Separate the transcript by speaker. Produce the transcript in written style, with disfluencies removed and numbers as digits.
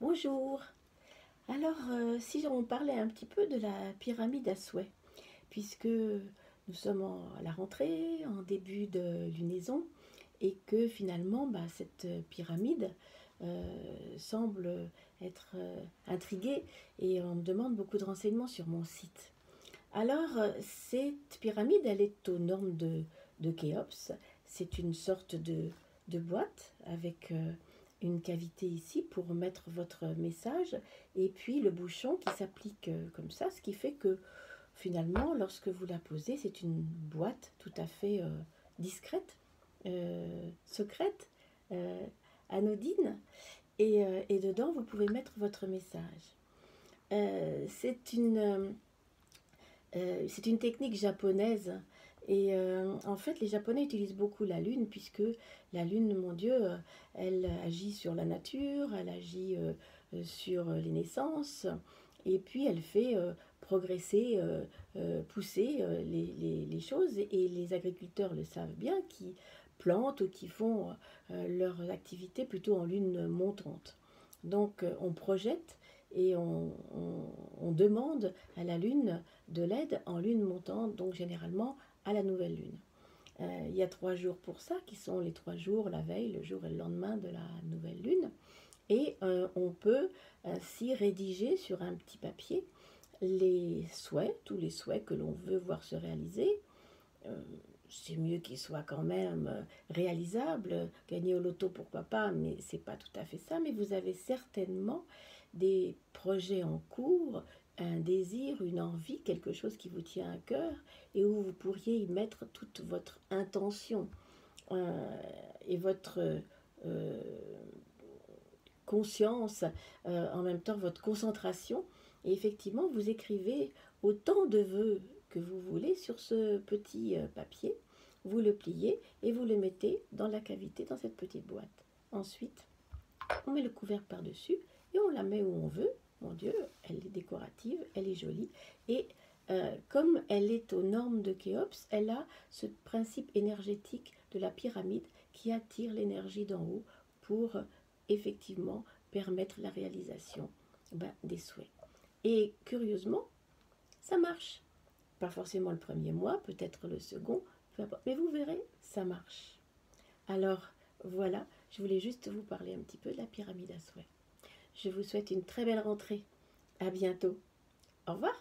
Speaker 1: Bonjour. Alors, si on parlait un petit peu de la pyramide à souhait, puisque nous sommes à la rentrée, en début de lunaison, et que finalement, cette pyramide semble être intriguée, et on me demande beaucoup de renseignements sur mon site. Alors, cette pyramide, elle est aux normes de Khéops. C'est une sorte de boîte avec une cavité ici pour mettre votre message et puis le bouchon qui s'applique comme ça, ce qui fait que finalement, lorsque vous la posez, c'est une boîte tout à fait discrète, secrète, euh, anodine, et dedans, vous pouvez mettre votre message. Euh, c'est une c'est une technique japonaise. Et en fait, les Japonais utilisent beaucoup la lune, puisque la lune, mon Dieu, elle agit sur la nature, elle agit sur les naissances, et puis elle fait progresser, pousser les choses, et les agriculteurs le savent bien, qui plantent ou qui font leurs activités plutôt en lune montante. Donc on projette et on demande à la lune de l'aide en lune montante, donc généralement à la nouvelle lune. Il y a 3 jours pour ça, qui sont les 3 jours, la veille, le jour et le lendemain de la nouvelle lune. Et on peut ainsi rédiger sur un petit papier les souhaits, tous les souhaits que l'on veut voir se réaliser. Euh, c'est mieux qu'ils soient quand même réalisables. Gagner au loto, pourquoi pas, mais c'est pas tout à fait ça. Mais vous avez certainement des projets en cours, un désir, une envie, quelque chose qui vous tient à cœur et où vous pourriez y mettre toute votre intention et votre euh, conscience, en même temps votre concentration. Et effectivement, vous écrivez autant de vœux que vous voulez sur ce petit papier. Vous le pliez et vous le mettez dans la cavité, dans cette petite boîte. Ensuite, on met le couvercle par-dessus et on la met où on veut. Mon Dieu, elle est décorative, elle est jolie. Et comme elle est aux normes de Khéops, elle a ce principe énergétique de la pyramide qui attire l'énergie d'en haut pour effectivement permettre la réalisation des souhaits. Et curieusement, ça marche. Pas forcément le premier mois, peut-être le second, peu importe. Mais vous verrez, ça marche. Alors voilà, je voulais juste vous parler un petit peu de la pyramide à souhait. Je vous souhaite une très belle rentrée. À bientôt. Au revoir.